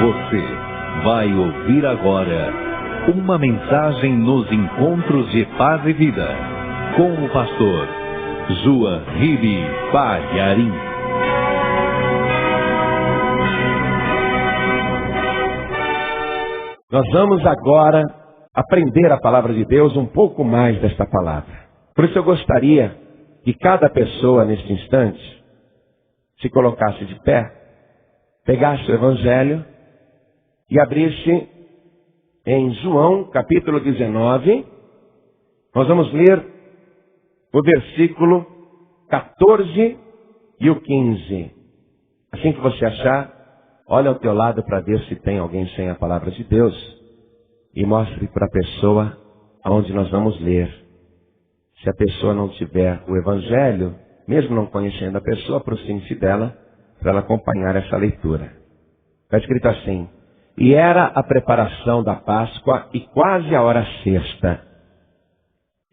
Você vai ouvir agora uma mensagem nos encontros de paz e vida com o pastor João Ribe Palharim. Nós vamos agora aprender a palavra de Deus, um pouco mais desta palavra. Por isso eu gostaria que cada pessoa neste instante se colocasse de pé, pegasse o Evangelho e abrisse em João capítulo 19. Nós vamos ler o versículo 14 e o 15. Assim que você achar, olha ao teu lado para ver se tem alguém sem a palavra de Deus e mostre para a pessoa aonde nós vamos ler. Se a pessoa não tiver o Evangelho, mesmo não conhecendo a pessoa, aproxime-se dela para ela acompanhar essa leitura. Está escrito assim: e era a preparação da Páscoa e quase a hora sexta.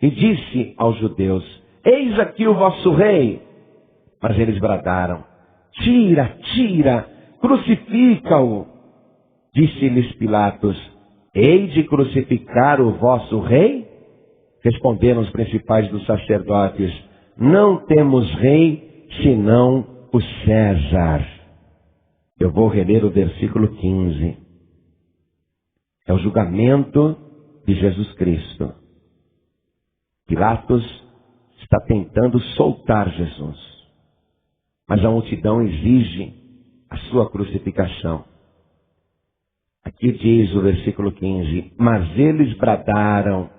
E disse aos judeus: eis aqui o vosso rei. Mas eles bradaram: tira, tira, crucifica-o. Disse-lhes Pilatos: hei de crucificar o vosso rei? Responderam os principais dos sacerdotes: não temos rei senão o César. Eu vou reler o versículo 15. É o julgamento de Jesus Cristo. Pilatos está tentando soltar Jesus, mas a multidão exige a sua crucificação. Aqui diz o versículo 15: mas eles bradaram: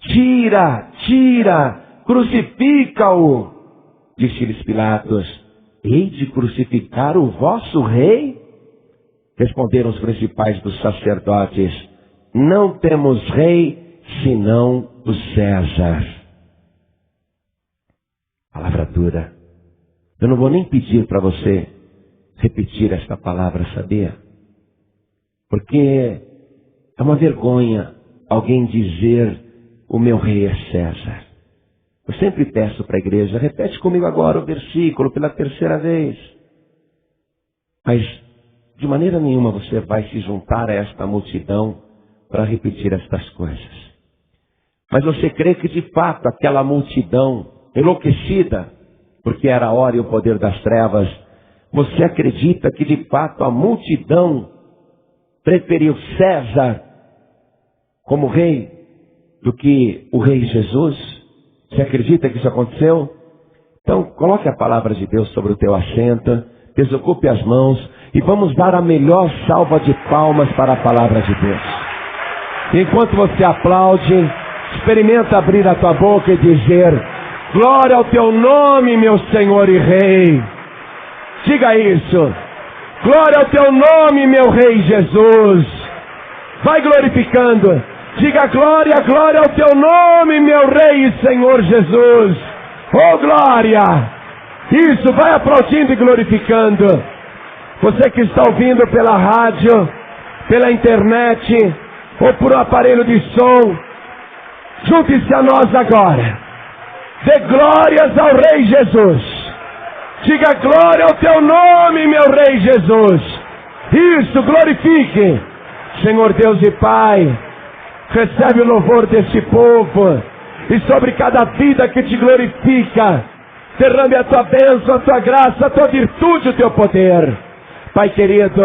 tira, tira, crucifica-o. Disse-lhes Pilatos: hei de crucificar o vosso rei? Responderam os principais dos sacerdotes: não temos rei senão o César. Palavra dura. Eu não vou nem pedir para você repetir esta palavra, sabia? Porque é uma vergonha alguém dizer: o meu rei é César. Eu sempre peço para a igreja: repete comigo agora o versículo pela terceira vez. Mas de maneira nenhuma você vai se juntar a esta multidão para repetir estas coisas. Mas você crê que de fato aquela multidão enlouquecida, porque era a hora e o poder das trevas, você acredita que de fato a multidão preferiu César como rei do que o rei Jesus? Você acredita que isso aconteceu? Então coloque a palavra de Deus sobre o teu assento, desocupe as mãos e vamos dar a melhor salva de palmas para a palavra de Deus. Enquanto você aplaude, experimenta abrir a tua boca e dizer: glória ao teu nome, meu Senhor e Rei. Diga isso: glória ao teu nome, meu Rei Jesus. Vai glorificando. Diga: glória, glória ao teu nome, meu Rei e Senhor Jesus. Oh, glória! Isso, vai aplaudindo e glorificando. Você que está ouvindo pela rádio, pela internet ou por um aparelho de som, junte-se a nós agora. Dê glórias ao Rei Jesus. Diga: glória ao teu nome, meu Rei Jesus. Isso, glorifique. Senhor Deus e Pai, recebe o louvor deste povo e sobre cada vida que te glorifica, derrame a tua bênção, a tua graça, a tua virtude, o teu poder. Pai querido,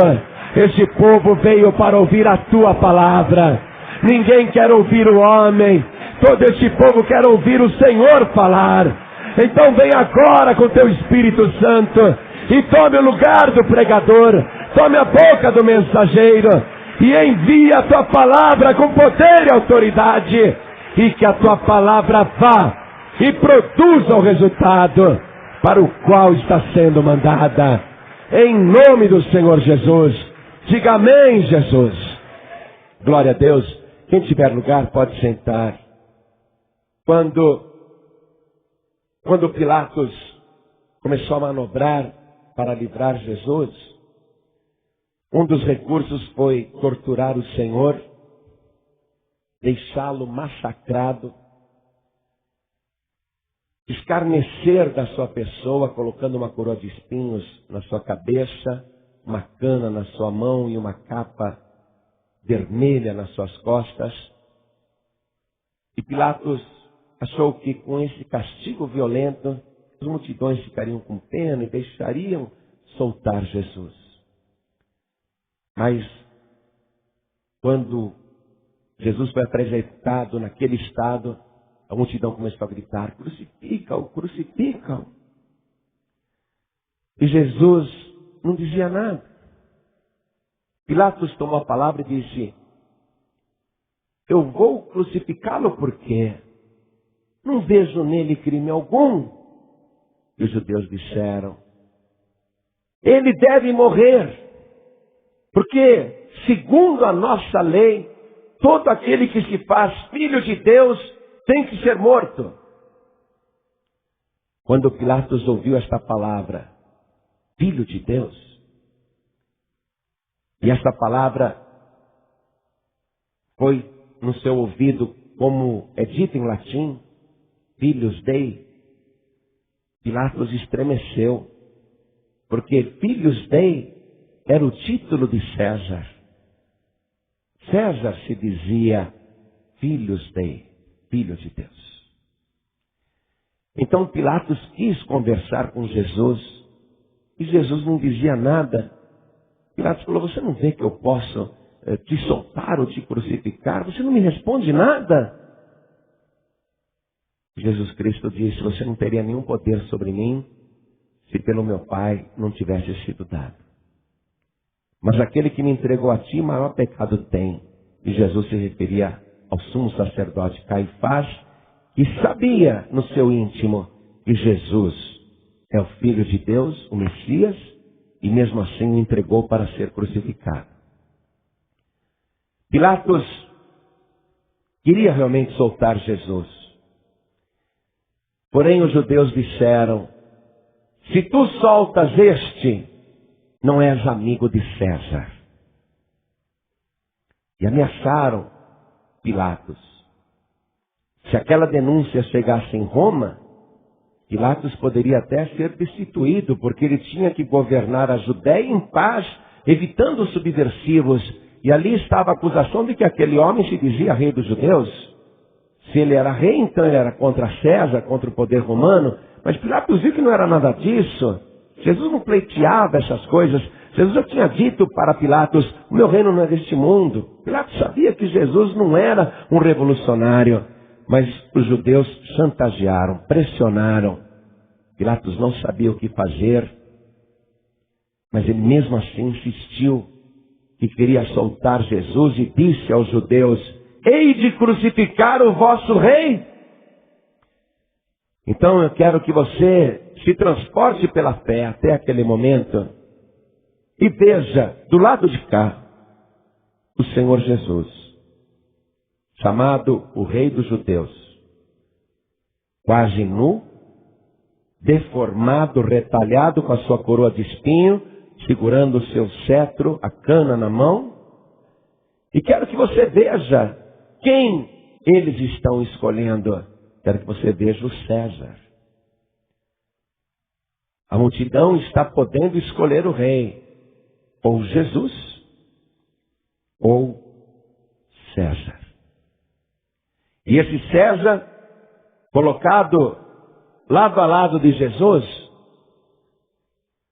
este povo veio para ouvir a tua palavra. Ninguém quer ouvir o homem, todo este povo quer ouvir o Senhor falar. Então vem agora com teu Espírito Santo e tome o lugar do pregador, tome a boca do mensageiro e envia a tua palavra com poder e autoridade, e que a tua palavra vá e produza o resultado para o qual está sendo mandada. Em nome do Senhor Jesus, diga amém, Jesus. Glória a Deus. Quem tiver lugar pode sentar. Quando Pilatos começou a manobrar para livrar Jesus, um dos recursos foi torturar o Senhor, deixá-lo massacrado, escarnecer da sua pessoa, colocando uma coroa de espinhos na sua cabeça uma cana na sua mão e uma capa vermelha nas suas costas. E Pilatos achou que com esse castigo violento, as multidões ficariam com pena e deixariam soltar Jesus. Mas, quando Jesus foi apresentado naquele estado, a multidão começou a gritar: crucifica-o, crucifica-o. E Jesus não dizia nada. Pilatos tomou a palavra e disse: eu vou crucificá-lo porque não vejo nele crime algum. E os judeus disseram: ele deve morrer, porque, segundo a nossa lei, todo aquele que se faz filho de Deus tem que ser morto. Quando Pilatos ouviu esta palavra, filho de Deus, e esta palavra foi no seu ouvido, como é dito em latim, Filius Dei, Pilatos estremeceu, porque Filius Dei era o título de César. César se dizia Filius Dei, filho de Deus. Então Pilatos quis conversar com Jesus, e Jesus não dizia nada. Pilatos falou: você não vê que eu posso te soltar ou te crucificar? Você não me responde nada. Jesus Cristo disse: você não teria nenhum poder sobre mim se pelo meu Pai não tivesse sido dado. Mas aquele que me entregou a ti, maior pecado tem. E Jesus se referia ao sumo sacerdote Caifás, que sabia no seu íntimo que Jesus é o Filho de Deus, o Messias, e mesmo assim o entregou para ser crucificado. Pilatos queria realmente soltar Jesus. Porém os judeus disseram: se tu soltas este, não és amigo de César. E ameaçaram Pilatos. Se aquela denúncia chegasse em Roma, Pilatos poderia até ser destituído, porque ele tinha que governar a Judéia em paz, evitando os subversivos. E ali estava a acusação de que aquele homem se dizia rei dos judeus. Se ele era rei, então ele era contra César, contra o poder romano. Mas Pilatos viu que não era nada disso. Jesus não pleiteava essas coisas. Jesus já tinha dito para Pilatos: o meu reino não é deste mundo. Pilatos sabia que Jesus não era um revolucionário. Mas os judeus chantagearam, pressionaram. Pilatos não sabia o que fazer. Mas ele mesmo assim insistiu que queria soltar Jesus e disse aos judeus: hei de crucificar o vosso rei? Então eu quero que você se transporte pela fé até aquele momento e veja do lado de cá o Senhor Jesus, chamado o Rei dos Judeus, quase nu, deformado, retalhado, com a sua coroa de espinho, segurando o seu cetro, a cana na mão. E quero que você veja quem eles estão escolhendo. Quero que você veja o César. A multidão está podendo escolher o rei, ou Jesus, ou César. E esse César, colocado lado a lado de Jesus,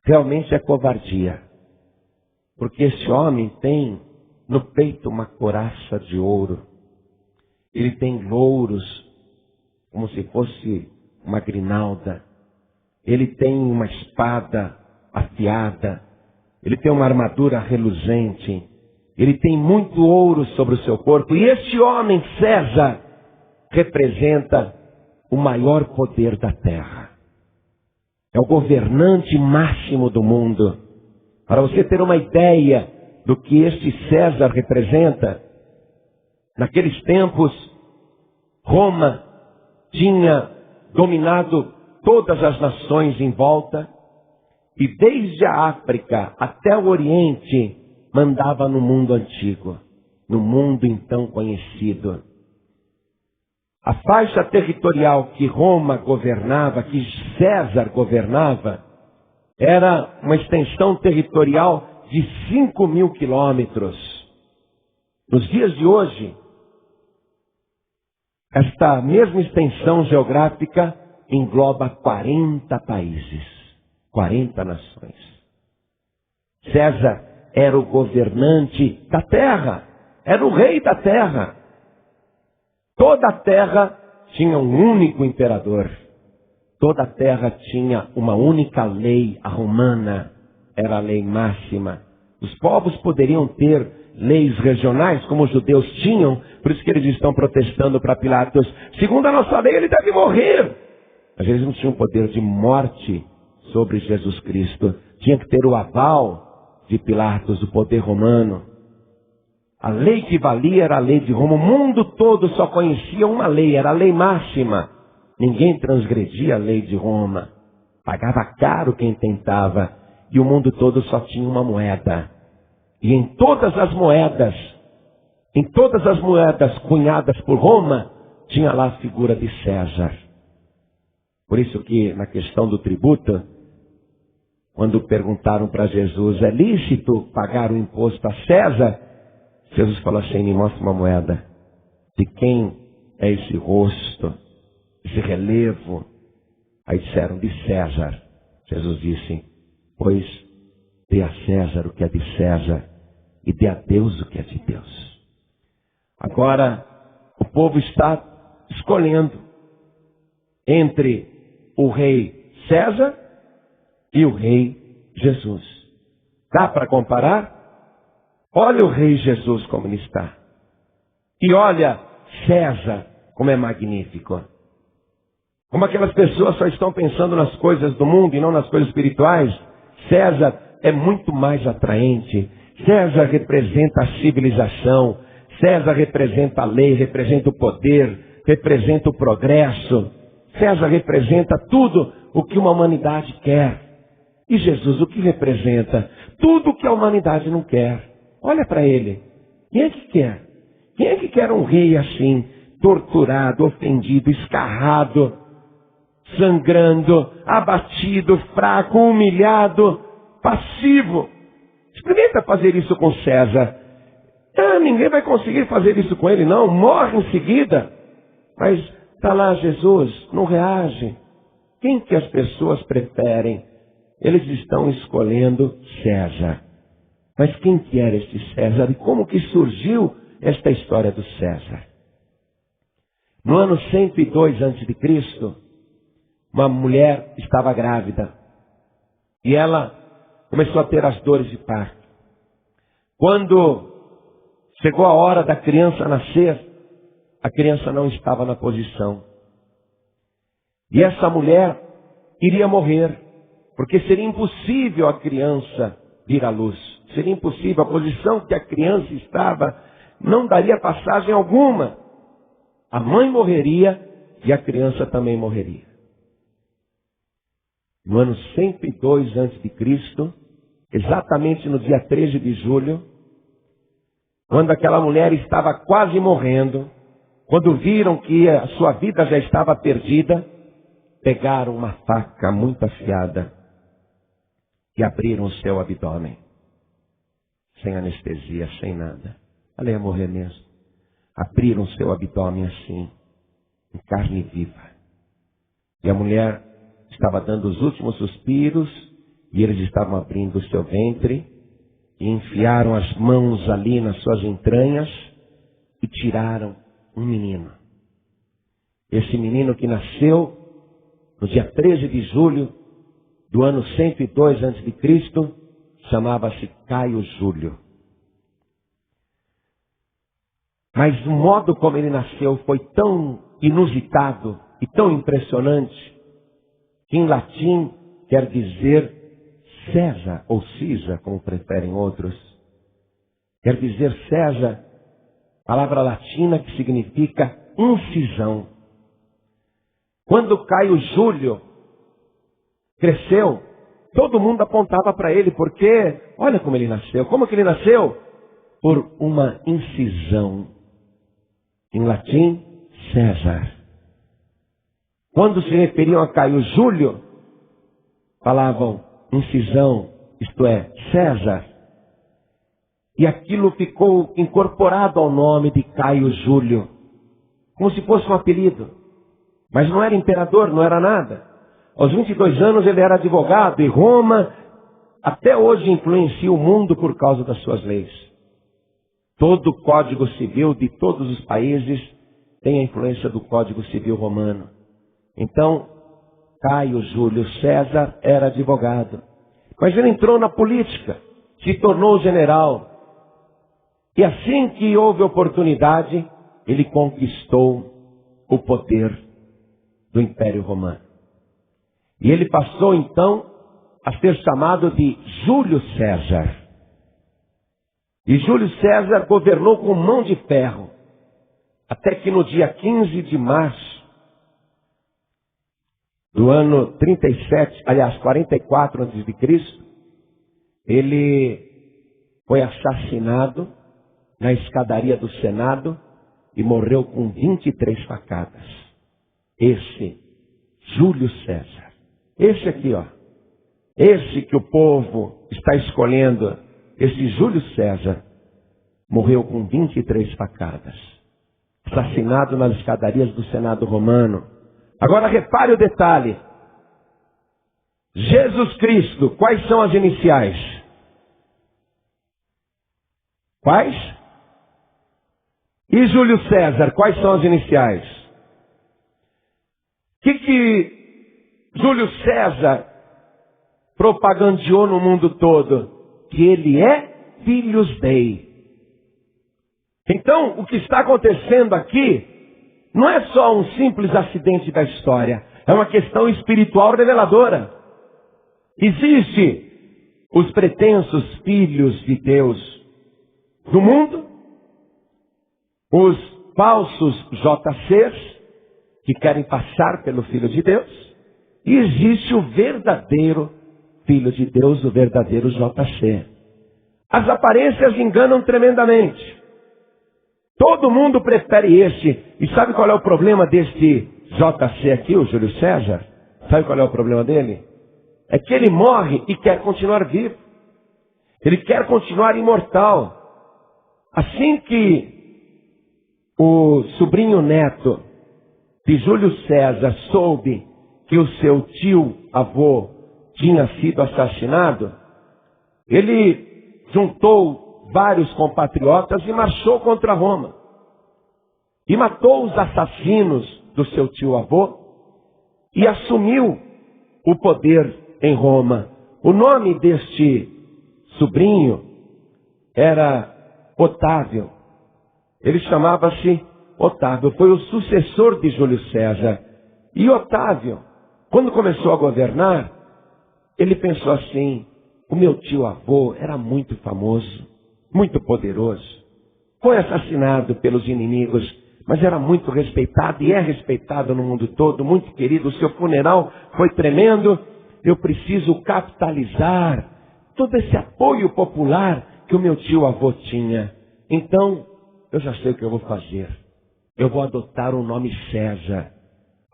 realmente é covardia. Porque esse homem tem no peito uma couraça de ouro. Ele tem louros, como se fosse uma grinalda. Ele tem uma espada afiada. Ele tem uma armadura reluzente. Ele tem muito ouro sobre o seu corpo. E este homem, César, representa o maior poder da terra. É o governante máximo do mundo. Para você ter uma ideia do que este César representa, naqueles tempos, Roma tinha dominado todas as nações em volta, e desde a África até o Oriente mandava no mundo antigo, no mundo então conhecido. A faixa territorial que Roma governava, que César governava, era uma extensão territorial de 5.000 quilômetros. Nos dias de hoje, esta mesma extensão geográfica engloba 40 países, 40 nações. César era o governante da terra, era o rei da terra. Toda a terra tinha um único imperador. Toda a terra tinha uma única lei, a romana, era a lei máxima. Os povos poderiam ter leis regionais, como os judeus tinham, por isso que eles estão protestando para Pilatos. Segundo a nossa lei, ele deve morrer. Mas eles não tinham poder de morte sobre Jesus Cristo. Tinha que ter o aval de Pilatos, o poder romano. A lei que valia era a lei de Roma. O mundo todo só conhecia uma lei, era a lei máxima. Ninguém transgredia a lei de Roma. Pagava caro quem tentava. E o mundo todo só tinha uma moeda. E em todas as moedas cunhadas por Roma, tinha lá a figura de César. Por isso que na questão do tributo, quando perguntaram para Jesus, é lícito pagar o imposto a César? Jesus falou assim, me mostra uma moeda. De quem é esse rosto, esse relevo? Aí disseram, de César. Jesus disse, pois dê a César o que é de César e dê a Deus o que é de Deus. Agora, o povo está escolhendo entre o rei César e o rei Jesus. Dá para comparar? Olha o rei Jesus como ele está. E olha César como é magnífico. Como aquelas pessoas só estão pensando nas coisas do mundo e não nas coisas espirituais, César é muito mais atraente. César representa a civilização. César representa a lei, representa o poder, representa o progresso. César representa tudo o que uma humanidade quer. E Jesus o que representa? Tudo o que a humanidade não quer. Olha para ele. Quem é que quer? Quem é que quer um rei assim, torturado, ofendido, escarrado, sangrando, abatido, fraco, humilhado, passivo? Experimenta fazer isso com César. Ninguém vai conseguir fazer isso com ele, não. Morre em seguida. Mas está lá Jesus, não reage. Quem que as pessoas preferem? Eles estão escolhendo César. Mas quem que era este César? E como que surgiu esta história do César? No ano 102 a.C., uma mulher estava grávida. E ela começou a ter as dores de parto. Quando chegou a hora da criança nascer, a criança não estava na posição. E essa mulher iria morrer, porque seria impossível a criança vir à luz. Seria impossível, a posição que a criança estava não daria passagem alguma. A mãe morreria e a criança também morreria. No ano 102 a.C., exatamente no dia 13 de julho, quando aquela mulher estava quase morrendo, quando viram que a sua vida já estava perdida, pegaram uma faca muito afiada e abriram o seu abdômen. Sem anestesia, sem nada. Ela ia morrer mesmo. Abriram o seu abdômen assim, em carne viva. E a mulher estava dando os últimos suspiros, e eles estavam abrindo o seu ventre, e enfiaram as mãos ali nas suas entranhas, e tiraram um menino. Esse menino que nasceu no dia 13 de julho do ano 102 a.C., chamava-se Caio Júlio. Mas o modo como ele nasceu foi tão inusitado e tão impressionante, que em latim quer dizer César, ou Cisa, como preferem outros. Quer dizer César, palavra latina que significa incisão. Quando Caio Júlio cresceu, todo mundo apontava para ele, porque olha como ele nasceu. Como que ele nasceu? Por uma incisão. Em latim, César. Quando se referiam a Caio Júlio, falavam incisão, isto é, César. E aquilo ficou incorporado ao nome de Caio Júlio, como se fosse um apelido. Mas não era imperador, não era nada. Aos 22 anos ele era advogado, e Roma até hoje influencia o mundo por causa das suas leis. Todo o Código Civil de todos os países tem a influência do Código Civil romano. Então, Caio Júlio César era advogado. Mas ele entrou na política, se tornou general. E assim que houve oportunidade, ele conquistou o poder do Império Romano. E ele passou então a ser chamado de Júlio César. E Júlio César governou com mão de ferro, até que no dia 15 de março do ano 44 a.C., ele foi assassinado na escadaria do Senado e morreu com 23 facadas. Esse Júlio César. Esse aqui, ó. Esse que o povo está escolhendo, esse Júlio César, morreu com 23 facadas. Assassinado nas escadarias do Senado romano. Agora repare o detalhe. Jesus Cristo, quais são as iniciais? Quais? E Júlio César, quais são as iniciais? O que Júlio César propagandeou no mundo todo? Que ele é Filhos Dei. Então, o que está acontecendo aqui não é só um simples acidente da história. É uma questão espiritual reveladora. Existe os pretensos filhos de Deus no mundo, os falsos JCs, que querem passar pelo Filho de Deus, e existe o verdadeiro Filho de Deus, o verdadeiro JC. As aparências enganam tremendamente. Todo mundo prefere este. E sabe qual é o problema deste JC aqui, o Júlio César? Sabe qual é o problema dele? É que ele morre e quer continuar vivo. Ele quer continuar imortal. Assim que o sobrinho neto de Júlio César soube que o seu tio-avô tinha sido assassinado, ele juntou vários compatriotas e marchou contra Roma. E matou os assassinos do seu tio-avô e assumiu o poder em Roma. O nome deste sobrinho era Otávio. Ele chamava-se Otávio. Foi o sucessor de Júlio César. E Otávio, quando começou a governar, ele pensou assim: o meu tio-avô era muito famoso, muito poderoso. Foi assassinado pelos inimigos, mas era muito respeitado e é respeitado no mundo todo, muito querido. O seu funeral foi tremendo. Eu preciso capitalizar todo esse apoio popular que o meu tio-avô tinha. Então, eu já sei o que eu vou fazer. Eu vou adotar o nome César.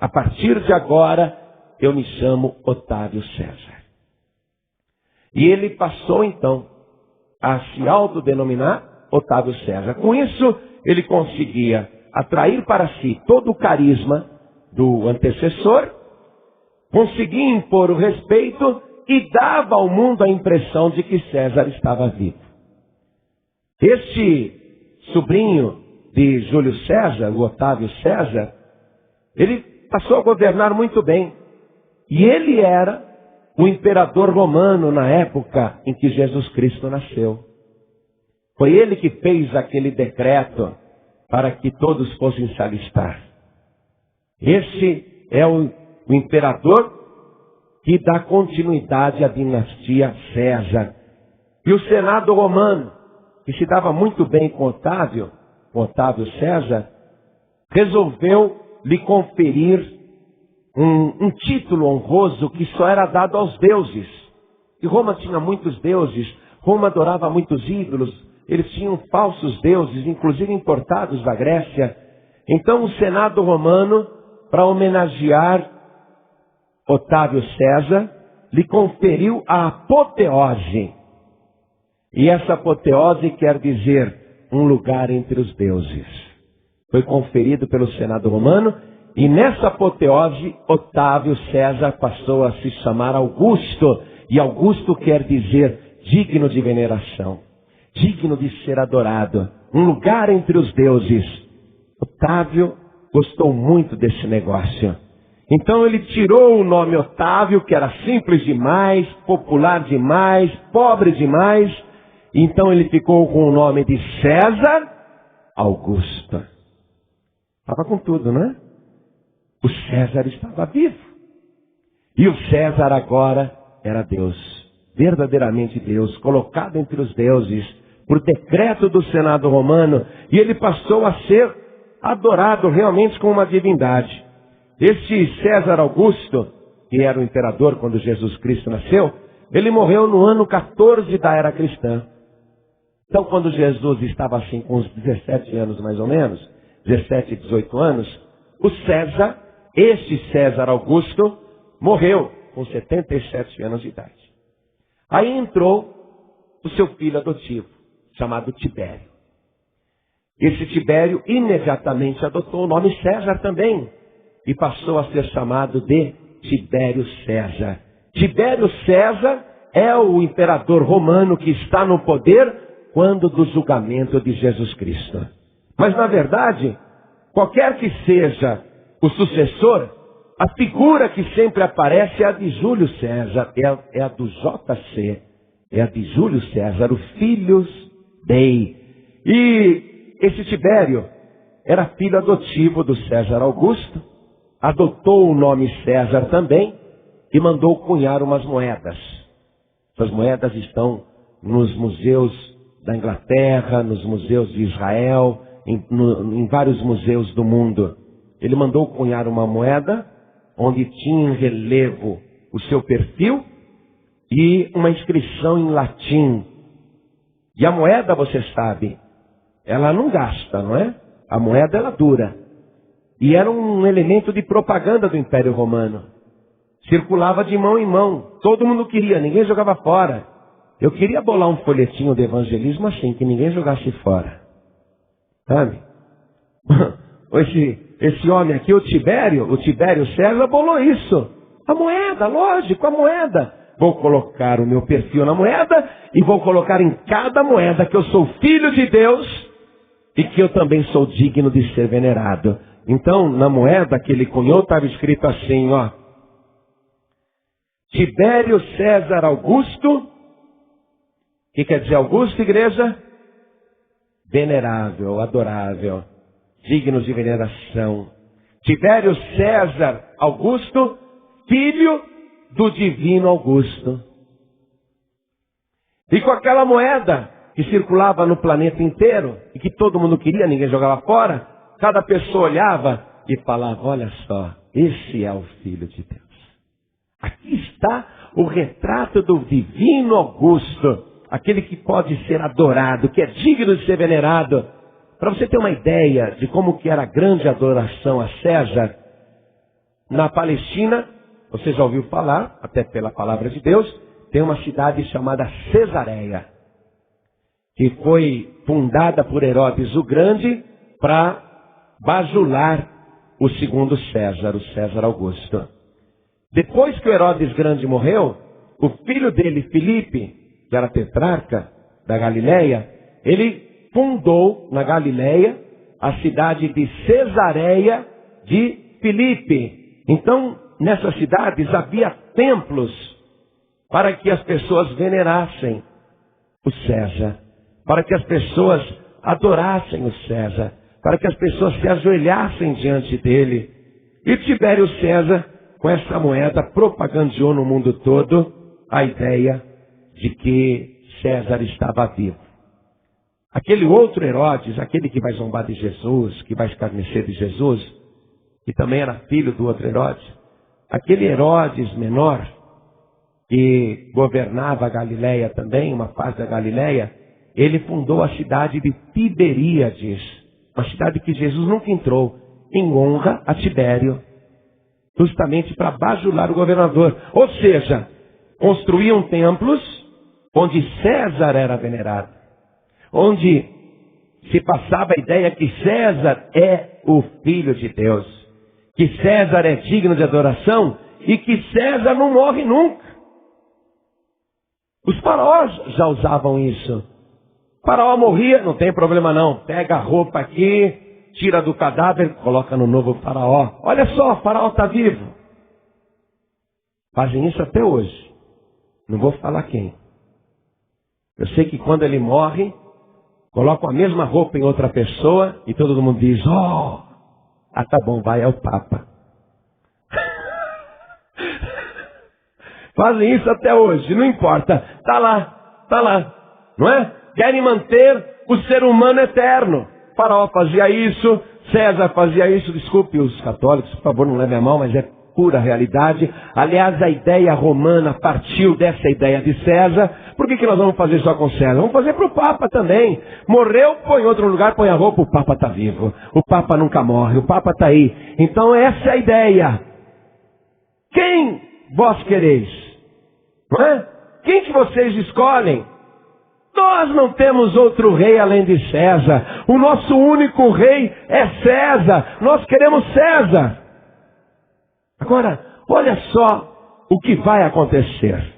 A partir de agora, eu me chamo Otávio César. E ele passou então a se autodenominar Otávio César. Com isso, ele conseguia atrair para si todo o carisma do antecessor, conseguia impor o respeito e dava ao mundo a impressão de que César estava vivo. Este sobrinho de Júlio César, o Otávio César, ele passou a governar muito bem. E ele era o imperador romano na época em que Jesus Cristo nasceu. Foi ele que fez aquele decreto para que todos fossem se alistar. Esse é o imperador que dá continuidade à dinastia César. E o Senado romano, que se dava muito bem com Otávio César, resolveu lhe conferir um título honroso que só era dado aos deuses. E Roma tinha muitos deuses, Roma adorava muitos ídolos, eles tinham falsos deuses, inclusive importados da Grécia. Então o Senado romano, para homenagear Otávio César, lhe conferiu a apoteose. E essa apoteose quer dizer um lugar entre os deuses. Foi conferido pelo Senado Romano, e nessa apoteose, Otávio César passou a se chamar Augusto. E Augusto quer dizer digno de veneração, digno de ser adorado, um lugar entre os deuses. Otávio gostou muito desse negócio. Então ele tirou o nome Otávio, que era simples demais, popular demais, pobre demais. Então ele ficou com o nome de César Augusto. Estava com tudo, né? O César estava vivo. E o César agora era Deus, verdadeiramente Deus, colocado entre os deuses, por decreto do Senado Romano. E ele passou a ser adorado realmente como uma divindade. Este César Augusto, que era o imperador quando Jesus Cristo nasceu, ele morreu no ano 14 da era cristã. Então, quando Jesus estava assim com uns 17 anos mais ou menos, 17, 18 anos, o César, este César Augusto, morreu com 77 anos de idade. Aí entrou o seu filho adotivo, chamado Tibério. Esse Tibério imediatamente adotou o nome César também, e passou a ser chamado de Tibério César. Tibério César é o imperador romano que está no poder quando do julgamento de Jesus Cristo. Mas na verdade, qualquer que seja o sucessor, a figura que sempre aparece é a de Júlio César, é a do JC, é a de Júlio César, o Filhos Dei. E esse Tibério era filho adotivo do César Augusto, adotou o nome César também e mandou cunhar umas moedas. Essas moedas estão nos museus da Inglaterra, nos museus de Israel, em vários museus do mundo. Ele mandou cunhar uma moeda onde tinha em relevo o seu perfil e uma inscrição em latim. E a moeda, você sabe, ela não gasta, não é? A moeda, ela dura. E era um elemento de propaganda do Império Romano. Circulava de mão em mão. Todo mundo queria, ninguém jogava fora. Eu queria bolar um folhetinho de evangelismo assim, que ninguém jogasse fora. Sabe? Esse homem aqui, o Tibério César, bolou isso. A moeda, lógico, a moeda. Vou colocar o meu perfil na moeda e vou colocar em cada moeda que eu sou filho de Deus e que eu também sou digno de ser venerado. Então, na moeda que ele cunhou, estava escrito assim, ó. Tibério César Augusto. O que quer dizer Augusto, igreja? Venerável, adorável, digno de veneração. Tibério César Augusto, filho do divino Augusto. E com aquela moeda que circulava no planeta inteiro, e que todo mundo queria, ninguém jogava fora, cada pessoa olhava e falava, olha só, esse é o Filho de Deus. Aqui está o retrato do divino Augusto, aquele que pode ser adorado, que é digno de ser venerado. Para você ter uma ideia de como que era a grande adoração a César, na Palestina, você já ouviu falar, até pela palavra de Deus, tem uma cidade chamada Cesareia, que foi fundada por Herodes o Grande para bajular o segundo César, o César Augusto. Depois que o Herodes Grande morreu, o filho dele, Filipe, que era tetrarca da Galileia, ele fundou na Galileia a cidade de Cesareia de Filipe. Então, nessas cidades havia templos para que as pessoas venerassem o César, para que as pessoas adorassem o César, para que as pessoas se ajoelhassem diante dele. E Tibério César, com essa moeda, propagandeou no mundo todo a ideia de que César estava vivo. Aquele outro Herodes, aquele que vai zombar de Jesus, que vai escarnecer de Jesus, que também era filho do outro Herodes, aquele Herodes menor, que governava a Galileia também, uma parte da Galileia, ele fundou a cidade de Tiberíades, uma cidade que Jesus nunca entrou, em honra a Tibério, justamente para bajular o governador. Ou seja, construíam templos onde César era venerado, onde se passava a ideia que César é o Filho de Deus, que César é digno de adoração e que César não morre nunca. Os faraós já usavam isso. O faraó morria, não tem problema não, pega a roupa aqui, tira do cadáver, coloca no novo faraó. Olha só, o faraó está vivo. Fazem isso até hoje. Não vou falar quem. Eu sei que quando ele morre, colocam a mesma roupa em outra pessoa e todo mundo diz, tá bom, vai, é o Papa. Fazem isso até hoje, não importa. Tá lá, não é? Querem manter o ser humano eterno. O faraó fazia isso, César fazia isso. Desculpe os católicos, por favor, não levem a mal, mas é pura realidade. Aliás, a ideia romana partiu dessa ideia de César. Por que nós vamos fazer só com César? Vamos fazer para o Papa também. Morreu, põe em outro lugar, põe a roupa, o Papa está vivo. O Papa nunca morre, o Papa está aí. Então essa é a ideia. Quem vós quereis? Não é? Quem que vocês escolhem? Nós não temos outro rei além de César. O nosso único rei é César. Nós queremos César. Agora, olha só o que vai acontecer.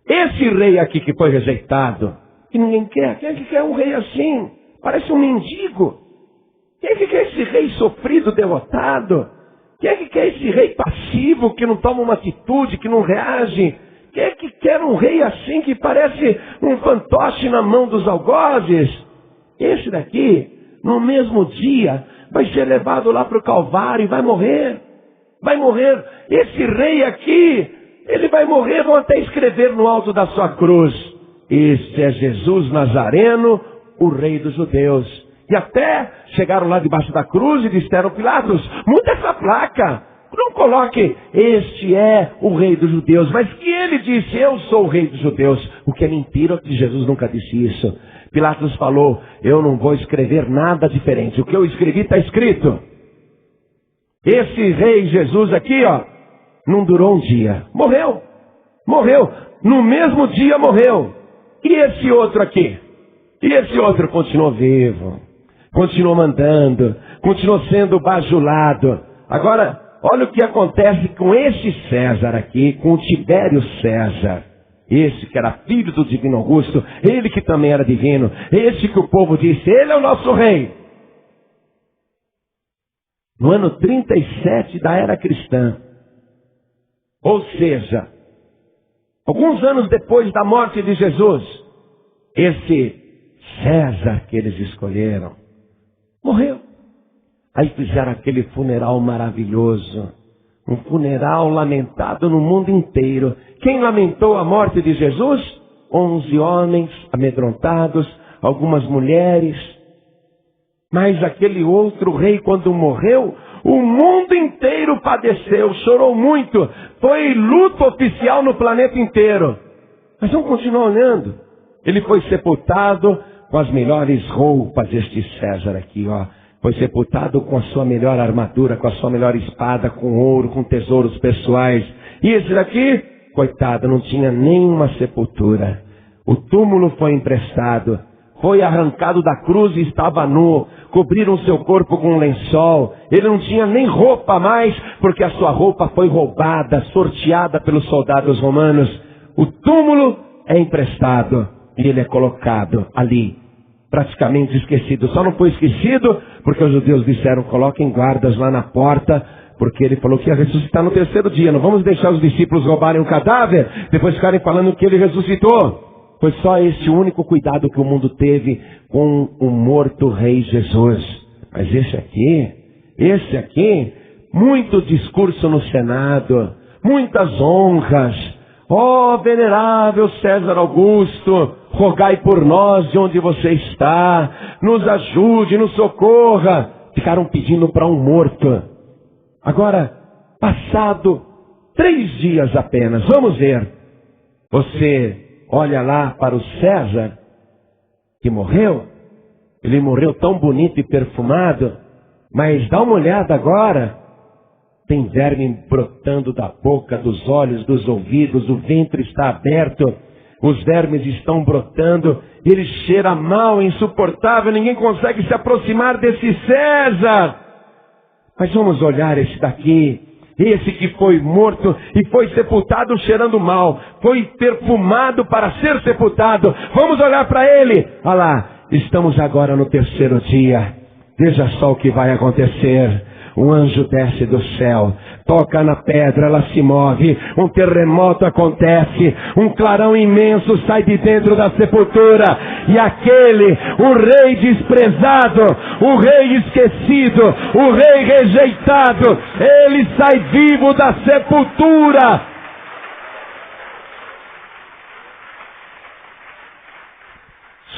Esse rei aqui que foi rejeitado, que ninguém quer. Quem é que quer um rei assim? Parece um mendigo. Quem é que quer esse rei sofrido, derrotado? Quem é que quer esse rei passivo, que não toma uma atitude, que não reage? Quem é que quer um rei assim, que parece um fantoche na mão dos algozes? Esse daqui, no mesmo dia, vai ser levado lá para o Calvário e vai morrer. Vai morrer. Esse rei aqui, ele vai morrer, vão até escrever no alto da sua cruz: este é Jesus Nazareno, o rei dos judeus. E até chegaram lá debaixo da cruz e disseram: Pilatos, muda essa placa. Não coloque, este é o rei dos judeus. Mas que ele disse, eu sou o rei dos judeus. O que é mentira, que Jesus nunca disse isso. Pilatos falou, eu não vou escrever nada diferente. O que eu escrevi está escrito. Esse rei Jesus aqui, não durou um dia. Morreu. No mesmo dia morreu. E esse outro aqui? E esse outro continuou vivo. Continuou mandando. Continuou sendo bajulado. Agora, olha o que acontece com esse César aqui, com o Tibério César. Esse que era filho do divino Augusto, ele que também era divino. Esse que o povo disse, ele é o nosso rei. No ano 37 da era cristã. Ou seja, alguns anos depois da morte de Jesus, esse César que eles escolheram, morreu. Aí fizeram aquele funeral maravilhoso. Um funeral lamentado no mundo inteiro. Quem lamentou a morte de Jesus? 11 homens amedrontados, algumas mulheres. Mas aquele outro rei, quando morreu, o mundo inteiro padeceu, chorou muito. Foi luto oficial no planeta inteiro. Mas vamos continuar olhando. Ele foi sepultado com as melhores roupas, este César aqui, Foi sepultado com a sua melhor armadura, com a sua melhor espada, com ouro, com tesouros pessoais. E esse daqui, coitado, não tinha nenhuma sepultura. O túmulo foi emprestado. Foi arrancado da cruz e estava nu. Cobriram seu corpo com um lençol. Ele não tinha nem roupa mais, porque a sua roupa foi roubada, sorteada pelos soldados romanos. O túmulo é emprestado e ele é colocado ali, praticamente esquecido. Só não foi esquecido porque os judeus disseram, coloquem guardas lá na porta, porque ele falou que ia ressuscitar no terceiro dia. Não vamos deixar os discípulos roubarem o cadáver, depois ficarem falando que ele ressuscitou. Foi só esse o único cuidado que o mundo teve com o morto rei Jesus. Mas esse aqui, muito discurso no Senado, muitas honras. Venerável César Augusto, rogai por nós de onde você está, nos ajude, nos socorra. Ficaram pedindo para um morto. Agora, passado 3 dias apenas, vamos ver. Você olha lá para o César, que morreu. Ele morreu tão bonito e perfumado, mas dá uma olhada agora. Tem verme brotando da boca, dos olhos, dos ouvidos, o ventre está aberto. os vermes estão brotando, ele cheira mal, insuportável, ninguém consegue se aproximar desse César. Mas vamos olhar esse daqui, esse que foi morto e foi sepultado cheirando mal, foi perfumado para ser sepultado. Vamos olhar para ele. Olha lá, estamos agora no terceiro dia. Veja só o que vai acontecer. Um anjo desce do céu, toca na pedra, ela se move, um terremoto acontece, um clarão imenso sai de dentro da sepultura, e aquele, o rei desprezado, o rei esquecido, o rei rejeitado, ele sai vivo da sepultura.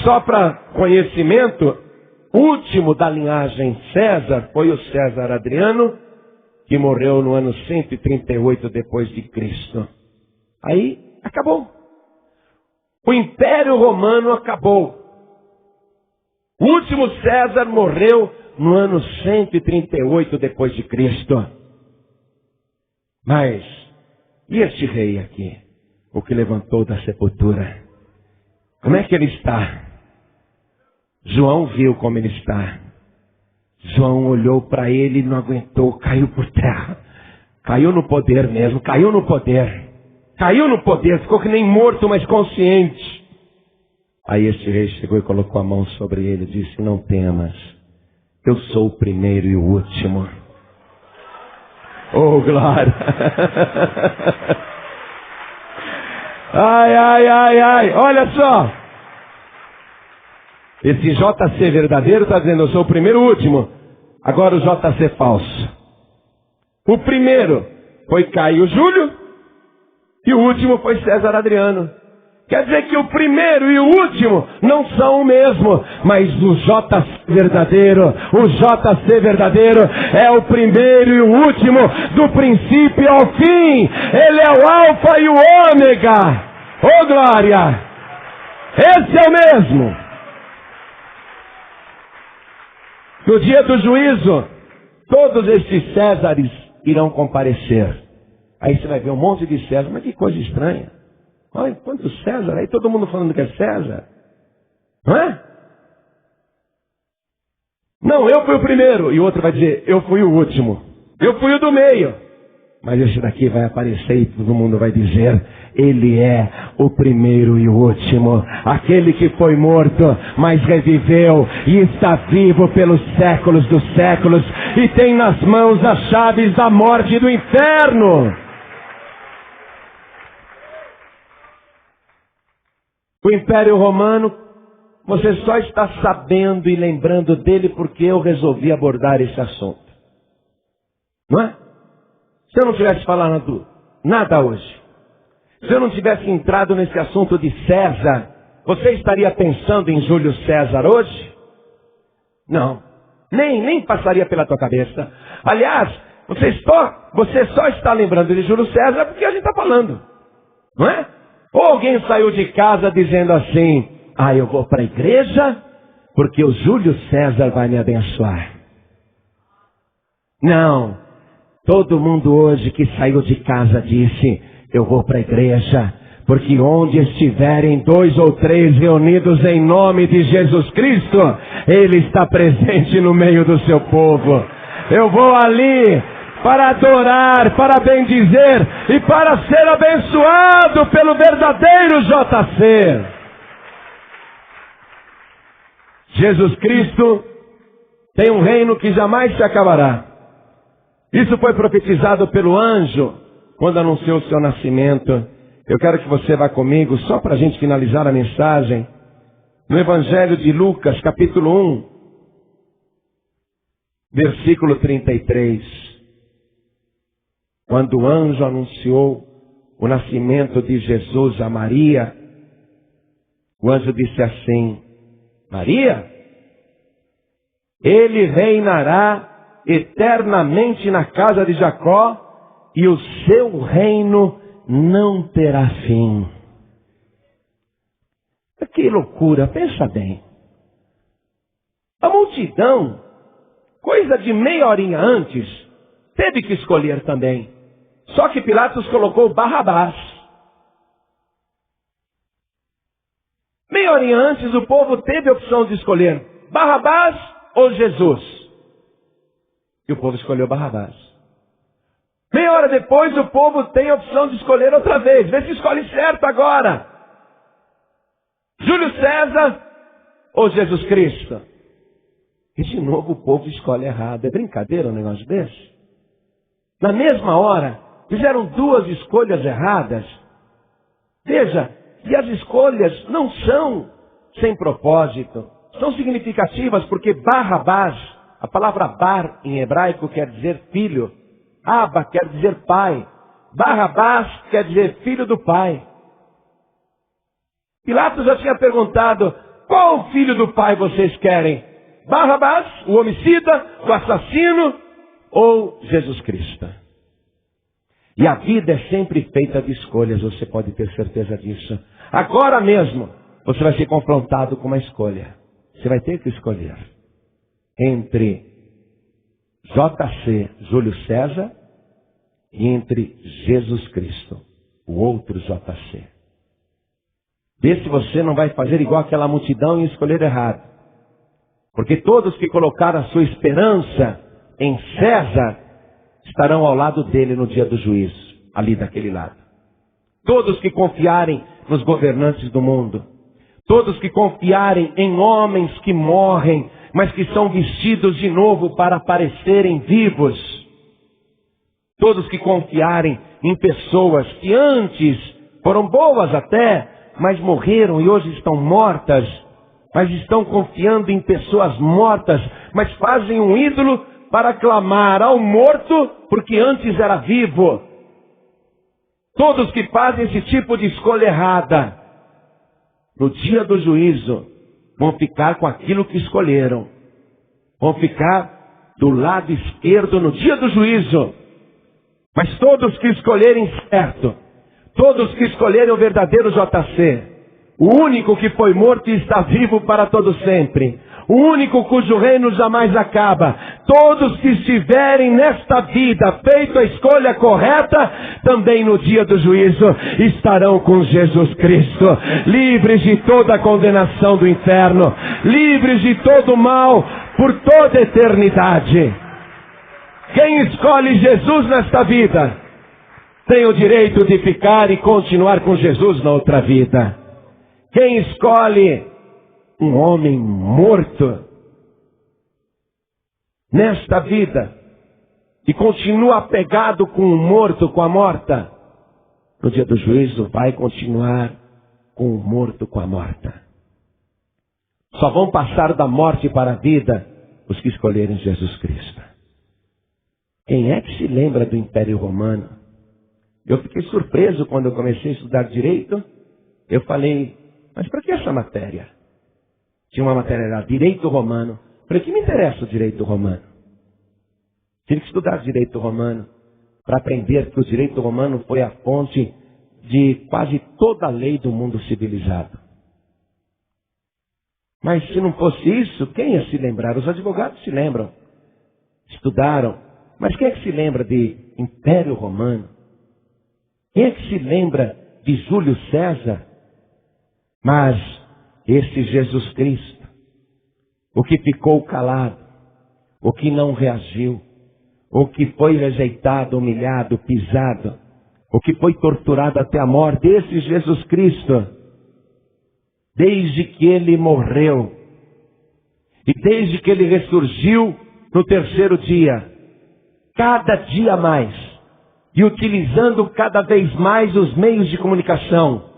Só para conhecimento, o último da linhagem César foi o César Adriano, que morreu no ano 138 depois de Cristo. Aí acabou. O Império Romano acabou. O último César morreu no ano 138 depois de Cristo. Mas e este rei aqui, o que levantou da sepultura? Como é que ele está? João viu como ele está. João olhou para ele e não aguentou, caiu por terra. Caiu no poder mesmo, caiu no poder. Caiu no poder, ficou que nem morto, mas consciente. Aí este rei chegou e colocou a mão sobre ele e disse: não temas, eu sou o primeiro e o último. Oh, glória! Ai, ai, ai, ai, olha só! Esse JC verdadeiro está dizendo: eu sou o primeiro e o último. Agora o JC falso. O primeiro foi Caio Júlio e o último foi César Adriano. Quer dizer que o primeiro e o último não são o mesmo, mas o JC verdadeiro é o primeiro e o último, do princípio ao fim. Ele é o alfa e o ômega. Oh, glória! Esse é o mesmo. No dia do juízo, todos estes Césares irão comparecer. Aí você vai ver um monte de César, mas que coisa estranha. Olha, quantos César, aí todo mundo falando que é César. Não é? Não, eu fui o primeiro. E o outro vai dizer: eu fui o último. Eu fui o do meio. Mas esse daqui vai aparecer e todo mundo vai dizer: ele é o primeiro e o último. Aquele que foi morto, mas reviveu e está vivo pelos séculos dos séculos. E tem nas mãos as chaves da morte e do inferno. O Império Romano, você só está sabendo e lembrando dele porque eu resolvi abordar esse assunto. Não é? Se eu não tivesse falado nada hoje, se eu não tivesse entrado nesse assunto de César, você estaria pensando em Júlio César hoje? Não. Nem passaria pela tua cabeça. Aliás, você só está lembrando de Júlio César porque a gente está falando. Não é? Ou alguém saiu de casa dizendo assim: ah, eu vou para a igreja porque o Júlio César vai me abençoar. Não. Todo mundo hoje que saiu de casa disse: eu vou para a igreja, porque onde estiverem 2 ou 3 reunidos em nome de Jesus Cristo, Ele está presente no meio do seu povo. Eu vou ali para adorar, para bendizer e para ser abençoado pelo verdadeiro JC. Jesus Cristo tem um reino que jamais se acabará. Isso foi profetizado pelo anjo quando anunciou o seu nascimento. Eu quero que você vá comigo, só para a gente finalizar a mensagem, no Evangelho de Lucas, capítulo 1, versículo 33. Quando o anjo anunciou o nascimento de Jesus a Maria, o anjo disse assim: Maria, ele reinará eternamente na casa de Jacó, e o seu reino não terá fim. Que loucura, pensa bem. A multidão, coisa de meia horinha antes, teve que escolher também. Só que Pilatos colocou Barrabás. Meia hora antes o povo teve a opção de escolher Barrabás ou Jesus. E o povo escolheu Barrabás. Meia hora depois o povo tem a opção de escolher outra vez. Vê se escolhe certo agora. Júlio César ou Jesus Cristo? E de novo o povo escolhe errado. É brincadeira um negócio desse? Na mesma hora, fizeram duas escolhas erradas. Veja, e as escolhas não são sem propósito. São significativas porque Barrabás, a palavra bar em hebraico quer dizer filho. Abba quer dizer pai. Barrabás quer dizer filho do pai. Pilatos já tinha perguntado, qual filho do pai vocês querem? Barrabás, o homicida, o assassino ou Jesus Cristo? E a vida é sempre feita de escolhas, você pode ter certeza disso. Agora mesmo, você vai ser confrontado com uma escolha. Você vai ter que escolher entre JC, Júlio César, e entre Jesus Cristo, o outro JC. Vê se você não vai fazer igual aquela multidão e escolher errado. Porque todos que colocaram a sua esperança em César estarão ao lado dele no dia do juízo, ali daquele lado. Todos que confiarem nos governantes do mundo, todos que confiarem em homens que morrem, mas que são vestidos de novo para aparecerem vivos, todos que confiarem em pessoas que antes foram boas até, mas morreram e hoje estão mortas, mas estão confiando em pessoas mortas, mas fazem um ídolo para clamar ao morto, porque antes era vivo. Todos que fazem esse tipo de escolha errada, no dia do juízo, vão ficar com aquilo que escolheram. Vão ficar do lado esquerdo no dia do juízo. Mas todos que escolherem certo, todos que escolherem o verdadeiro JC, o único que foi morto e está vivo para todo sempre, o único cujo reino jamais acaba, todos que estiverem nesta vida feito a escolha correta, também no dia do juízo estarão com Jesus Cristo, livres de toda a condenação do inferno, livres de todo o mal por toda a eternidade. Quem escolhe Jesus nesta vida tem o direito de ficar e continuar com Jesus na outra vida. Quem escolhe um homem morto nesta vida e continua apegado com o morto, com a morta, no dia do juízo vai continuar com o morto, com a morta. Só vão passar da morte para a vida os que escolherem Jesus Cristo. Quem é que se lembra do Império Romano? Eu fiquei surpreso quando eu comecei a estudar direito. Eu falei, mas para que essa matéria? Tinha uma matéria lá, direito romano. Falei, que me interessa o direito romano? Tive que estudar direito romano para aprender que o direito romano foi a fonte de quase toda a lei do mundo civilizado. Mas se não fosse isso, quem ia se lembrar? Os advogados se lembram. Estudaram. Mas quem é que se lembra de Império Romano? Quem é que se lembra de Júlio César? Mas esse Jesus Cristo, o que ficou calado, o que não reagiu, o que foi rejeitado, humilhado, pisado, o que foi torturado até a morte, esse Jesus Cristo, desde que ele morreu e desde que ele ressurgiu no terceiro dia, cada dia mais, e utilizando cada vez mais os meios de comunicação,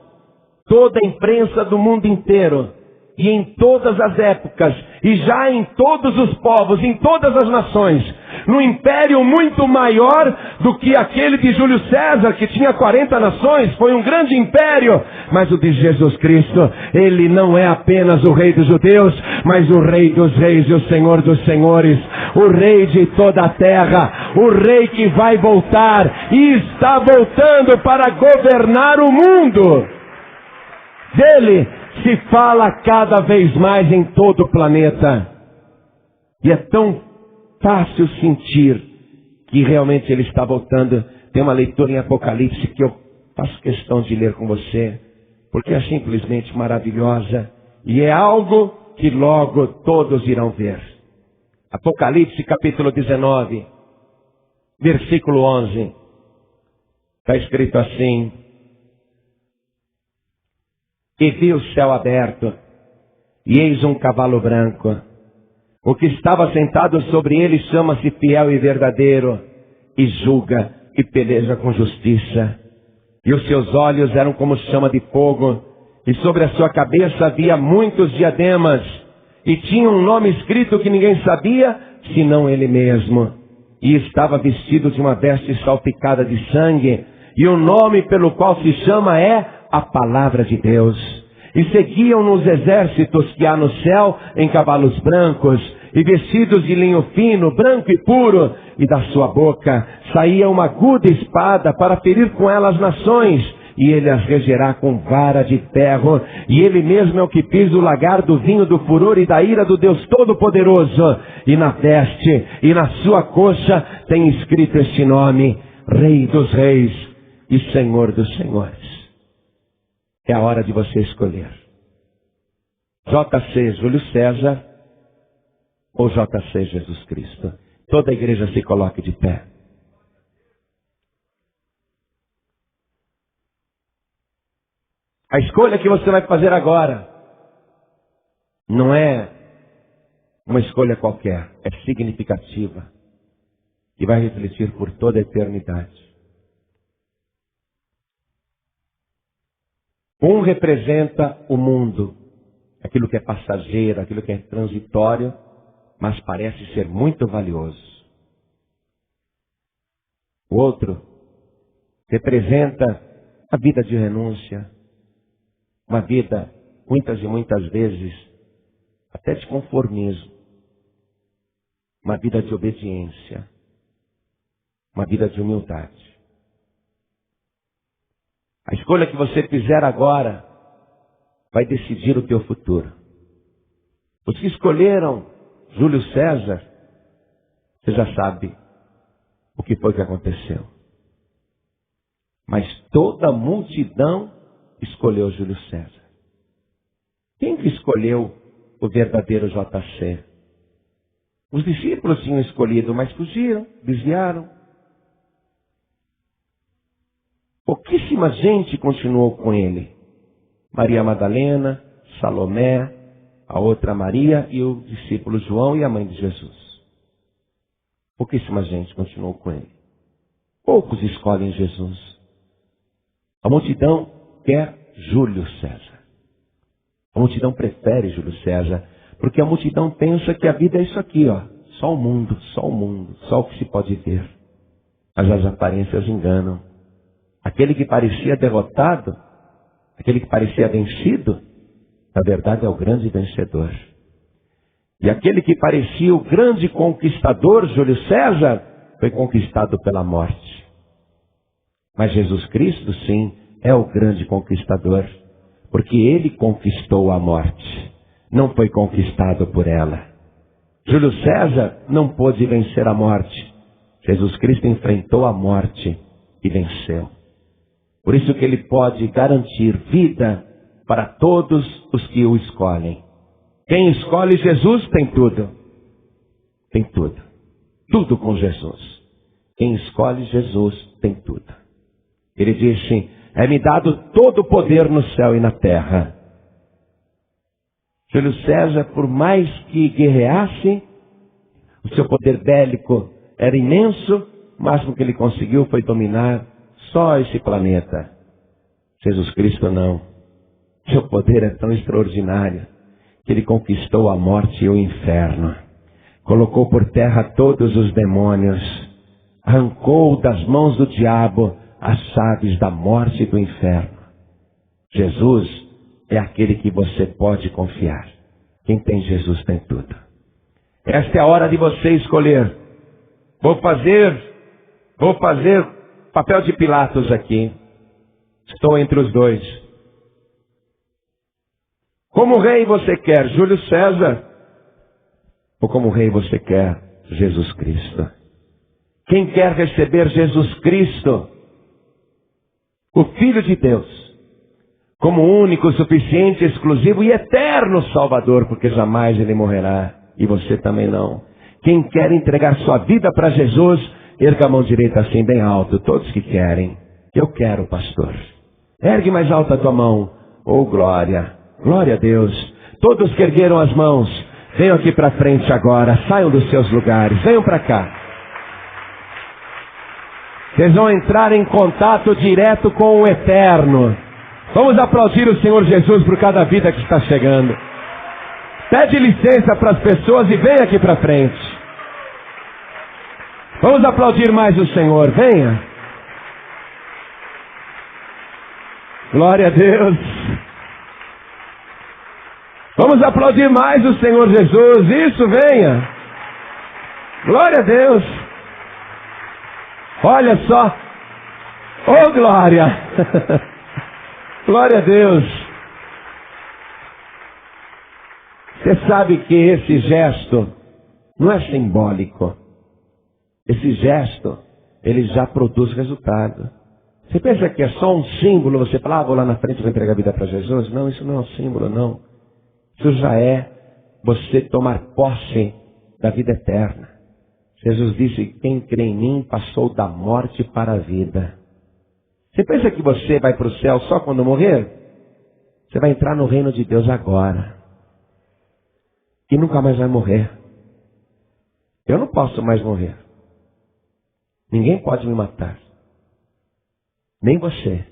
toda a imprensa do mundo inteiro, e em todas as épocas, e já em todos os povos, em todas as nações, num império muito maior do que aquele de Júlio César, que tinha 40 nações, foi um grande império, mas o de Jesus Cristo, ele não é apenas o rei dos judeus, mas o rei dos reis e o senhor dos senhores, o rei de toda a terra, o rei que vai voltar, e está voltando para governar o mundo. Dele se fala cada vez mais em todo o planeta. E é tão fácil sentir que realmente ele está voltando. Tem uma leitura em Apocalipse que eu faço questão de ler com você, porque é simplesmente maravilhosa. E é algo que logo todos irão ver. Apocalipse capítulo 19, versículo 11. Está escrito assim: e vi o céu aberto, e eis um cavalo branco. O que estava sentado sobre ele chama-se Fiel e Verdadeiro, e julga e peleja com justiça. E os seus olhos eram como chama de fogo, e sobre a sua cabeça havia muitos diademas, e tinha um nome escrito que ninguém sabia, senão ele mesmo. E estava vestido de uma veste salpicada de sangue, e o nome pelo qual se chama é a Palavra de Deus. E seguiam-no os exércitos que há no céu em cavalos brancos, e vestidos de linho fino, branco e puro, e da sua boca saía uma aguda espada para ferir com ela as nações, e ele as regerá com vara de ferro, e ele mesmo é o que pisa o lagar do vinho do furor e da ira do Deus Todo-Poderoso. E na veste e na sua coxa tem escrito este nome: Rei dos Reis e Senhor dos Senhores. É a hora de você escolher. JC Júlio César ou JC Jesus Cristo. Toda a igreja se coloque de pé. A escolha que você vai fazer agora não é uma escolha qualquer, é significativa e vai refletir por toda a eternidade. Um representa o mundo, aquilo que é passageiro, aquilo que é transitório, mas parece ser muito valioso. O outro representa a vida de renúncia, uma vida, muitas e muitas vezes, até de conformismo, uma vida de obediência, uma vida de humildade. A escolha que você fizer agora vai decidir o teu futuro. Os que escolheram Júlio César, você já sabe o que foi que aconteceu. Mas toda a multidão escolheu Júlio César. Quem que escolheu o verdadeiro JC? Os discípulos tinham escolhido, mas fugiram, desviaram. Pouquíssima gente continuou com ele. Maria Madalena, Salomé, a outra Maria e o discípulo João e a mãe de Jesus. Pouquíssima gente continuou com ele. Poucos escolhem Jesus. A multidão quer Júlio César. A multidão prefere Júlio César, porque a multidão pensa que a vida é isso aqui, ó. Só o mundo, só o que se pode ver. Mas as aparências enganam. Aquele que parecia derrotado, aquele que parecia vencido, na verdade é o grande vencedor. E aquele que parecia o grande conquistador, Júlio César, foi conquistado pela morte. Mas Jesus Cristo, sim, é o grande conquistador, porque ele conquistou a morte, não foi conquistado por ela. Júlio César não pôde vencer a morte. Jesus Cristo enfrentou a morte e venceu. Por isso que ele pode garantir vida para todos os que o escolhem. Quem escolhe Jesus tem tudo. Tem tudo. Tudo com Jesus. Quem escolhe Jesus tem tudo. Ele disse: é-me dado todo o poder no céu e na terra. Júlio César, por mais que guerreasse, o seu poder bélico era imenso, o máximo que ele conseguiu foi dominar só esse planeta. Jesus Cristo não. Seu poder é tão extraordinário que ele conquistou a morte e o inferno. Colocou por terra todos os demônios. Arrancou das mãos do diabo as chaves da morte e do inferno. Jesus é aquele que você pode confiar. Quem tem Jesus tem tudo. Esta é a hora de você escolher. Vou fazer papel de Pilatos aqui. Estou entre os dois. Como rei você quer Júlio César? Ou como rei você quer Jesus Cristo? Quem quer receber Jesus Cristo, o Filho de Deus, como único, suficiente, exclusivo e eterno Salvador, porque jamais Ele morrerá, e você também não. Quem quer entregar sua vida para Jesus, erga a mão direita assim bem alto, todos que querem. Eu quero, pastor. Ergue mais alto a tua mão. Oh, glória, glória a Deus. Todos que ergueram as mãos, venham aqui para frente agora, saiam dos seus lugares, venham para cá. Vocês vão entrar em contato direto com o Eterno. Vamos aplaudir o Senhor Jesus por cada vida que está chegando. Pede licença para as pessoas e vem aqui para frente. Vamos aplaudir mais o Senhor, venha. Glória a Deus. Vamos aplaudir mais o Senhor Jesus, isso, venha. Glória a Deus. Olha só. Oh, glória. Glória a Deus. Você sabe que esse gesto não é simbólico. Esse gesto, ele já produz resultado. Você pensa que é só um símbolo, você fala, vou lá na frente e vou entregar a vida para Jesus? Não, isso não é um símbolo, não. Isso já é você tomar posse da vida eterna. Jesus disse, quem crê em mim passou da morte para a vida. Você pensa que você vai para o céu só quando morrer? Você vai entrar no reino de Deus agora. E nunca mais vai morrer. Eu não posso mais morrer. Ninguém pode me matar. Nem você.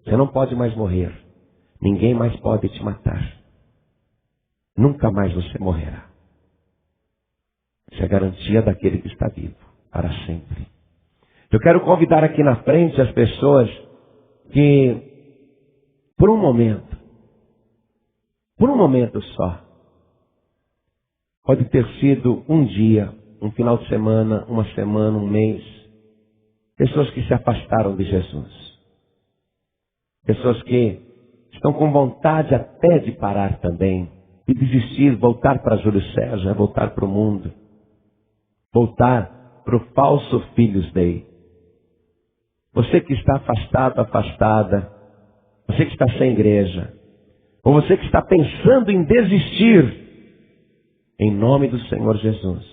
Você não pode mais morrer. Ninguém mais pode te matar. Nunca mais você morrerá. Essa é a garantia daquele que está vivo para sempre. Eu quero convidar aqui na frente as pessoas que, por um momento só, pode ter sido um dia, um final de semana, uma semana, um mês, pessoas que se afastaram de Jesus. Pessoas que estão com vontade até de parar também, de desistir, voltar para Júlio César, voltar para o mundo, voltar para o falso Filhos Dei. Você que está afastado, afastada, você que está sem igreja, ou você que está pensando em desistir, em nome do Senhor Jesus,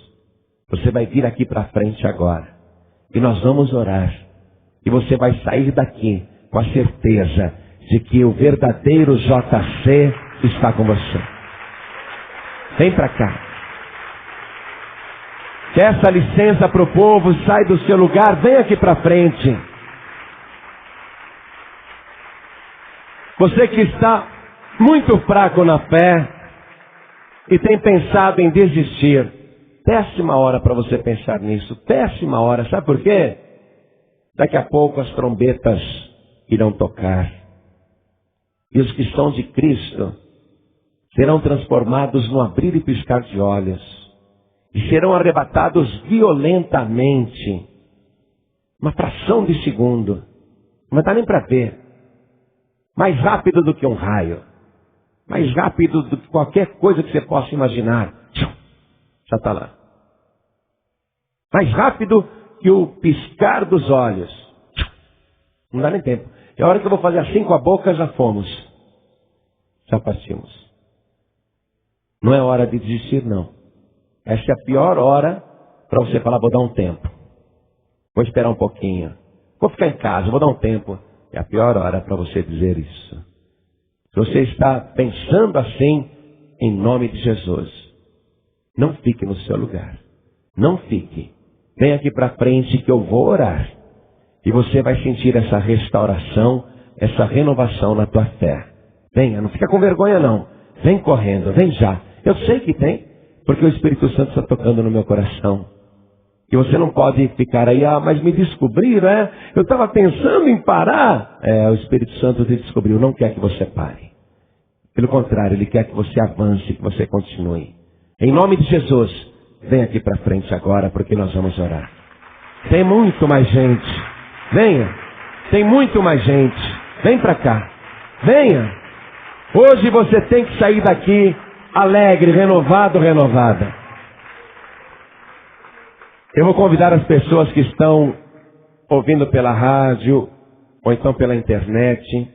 você vai vir aqui para frente agora, e nós vamos orar, e você vai sair daqui com a certeza de que o verdadeiro JC está com você. Vem para cá. Peça licença para o povo, sai do seu lugar, vem aqui para frente. Você que está muito fraco na fé e tem pensado em desistir, péssima hora para você pensar nisso, péssima hora, sabe por quê? Daqui a pouco as trombetas irão tocar e os que são de Cristo serão transformados no abrir e piscar de olhos e serão arrebatados violentamente, uma fração de segundo, não dá nem para ver. Mais rápido do que um raio. Mais rápido do que qualquer coisa que você possa imaginar. Já está lá. Mais rápido que o piscar dos olhos. Não dá nem tempo. E a hora que eu vou fazer assim com a boca, já fomos. Já partimos. Não é hora de desistir, não. Essa é a pior hora para você falar, vou dar um tempo. Vou esperar um pouquinho. Vou ficar em casa, vou dar um tempo. É a pior hora para você dizer isso. Se você está pensando assim, em nome de Jesus, não fique no seu lugar. Não fique. Vem aqui para frente que eu vou orar. E você vai sentir essa restauração, essa renovação na tua fé. Venha, não fica com vergonha não. Vem correndo, vem já. Eu sei que tem, porque o Espírito Santo está tocando no meu coração. E você não pode ficar aí, mas me descobriram, eu estava pensando em parar. O Espírito Santo te descobriu, não quer que você pare. Pelo contrário, Ele quer que você avance, que você continue. Em nome de Jesus, vem aqui para frente agora, porque nós vamos orar. Tem muito mais gente. Venha. Tem muito mais gente. Vem para cá. Venha. Hoje você tem que sair daqui alegre, renovado, renovada. Eu vou convidar as pessoas que estão ouvindo pela rádio, ou então pela internet,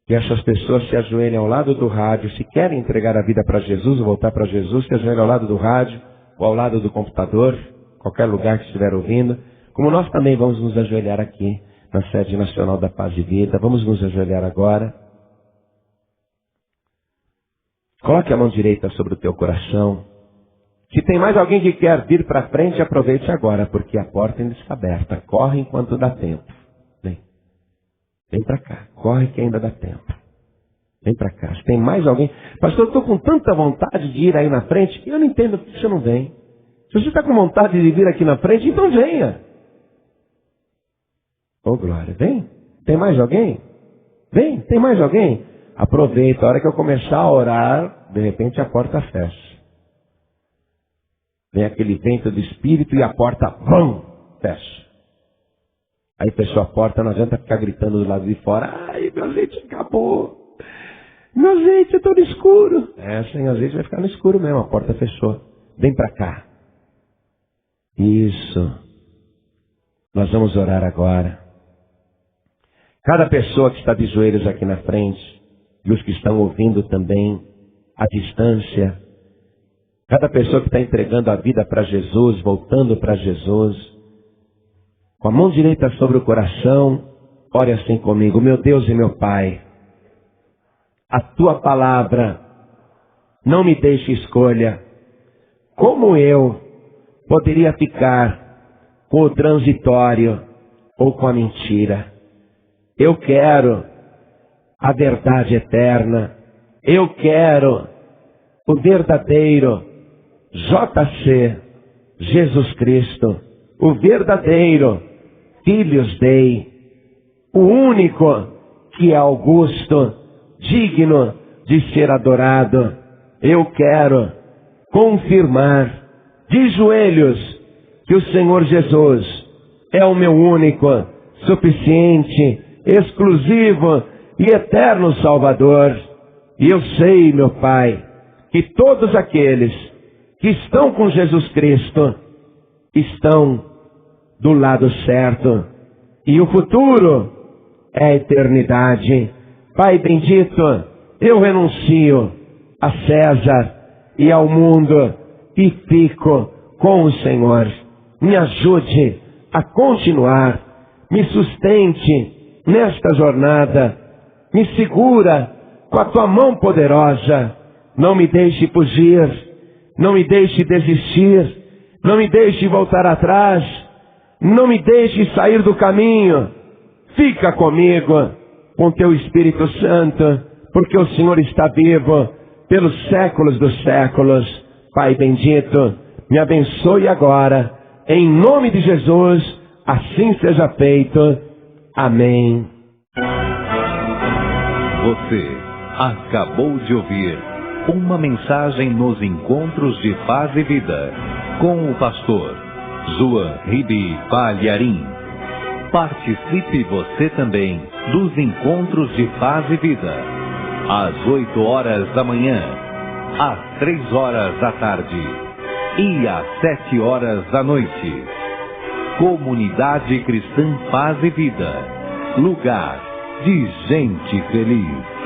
que essas pessoas se ajoelhem ao lado do rádio, se querem entregar a vida para Jesus ou voltar para Jesus, se ajoelhem ao lado do rádio ou ao lado do computador, qualquer lugar que estiver ouvindo, como nós também vamos nos ajoelhar aqui na sede nacional da Paz e Vida. Vamos nos ajoelhar agora. Coloque a mão direita sobre o teu coração. Se tem mais alguém que quer vir para frente, aproveite agora, porque a porta ainda está aberta. Corre enquanto dá tempo. Vem para cá. Corre que ainda dá tempo. Vem para cá. Se tem mais alguém... Pastor, eu estou com tanta vontade de ir aí na frente. Eu não entendo por que você não vem. Se você está com vontade de vir aqui na frente, então venha. Ô, glória. Vem. Tem mais alguém? Vem. Tem mais alguém? Aproveita. A hora que eu começar a orar, de repente a porta fecha. Vem aquele vento do Espírito e a porta, bum, fecha. Aí fechou a porta, não adianta ficar gritando do lado de fora. Ai, meu azeite acabou. Meu azeite é todo escuro. Sem azeite vai ficar no escuro mesmo, a porta fechou. Vem para cá. Isso. Nós vamos orar agora. Cada pessoa que está de joelhos aqui na frente, e os que estão ouvindo também, à distância, cada pessoa que está entregando a vida para Jesus, voltando para Jesus, com a mão direita sobre o coração, ore assim comigo. Meu Deus e meu Pai, a Tua palavra não me deixa escolha. Como eu poderia ficar com o transitório ou com a mentira? Eu quero a verdade eterna. Eu quero o verdadeiro JC, Jesus Cristo, o verdadeiro Filhos Dei, o único que é augusto, digno de ser adorado. Eu quero confirmar de joelhos que o Senhor Jesus é o meu único, suficiente, exclusivo e eterno Salvador. E eu sei, meu Pai, que todos aqueles que estão com Jesus Cristo estão do lado certo. E o futuro é a eternidade. Pai bendito, eu renuncio a César e ao mundo e fico com o Senhor. Me ajude a continuar, me sustente nesta jornada, me segura com a Tua mão poderosa, não me deixe fugir, não me deixe desistir, não me deixe voltar atrás, não me deixe sair do caminho. Fica comigo, com Teu Espírito Santo, porque o Senhor está vivo pelos séculos dos séculos. Pai bendito, me abençoe agora, em nome de Jesus, assim seja feito. Amém. Você acabou de ouvir uma mensagem nos Encontros de Paz e Vida, com o pastor João Ribe Palharim. Participe você também dos Encontros de Paz e Vida, às 8 horas da manhã, às 3 horas da tarde e às 7 horas da noite. Comunidade Cristã Paz e Vida, lugar de gente feliz.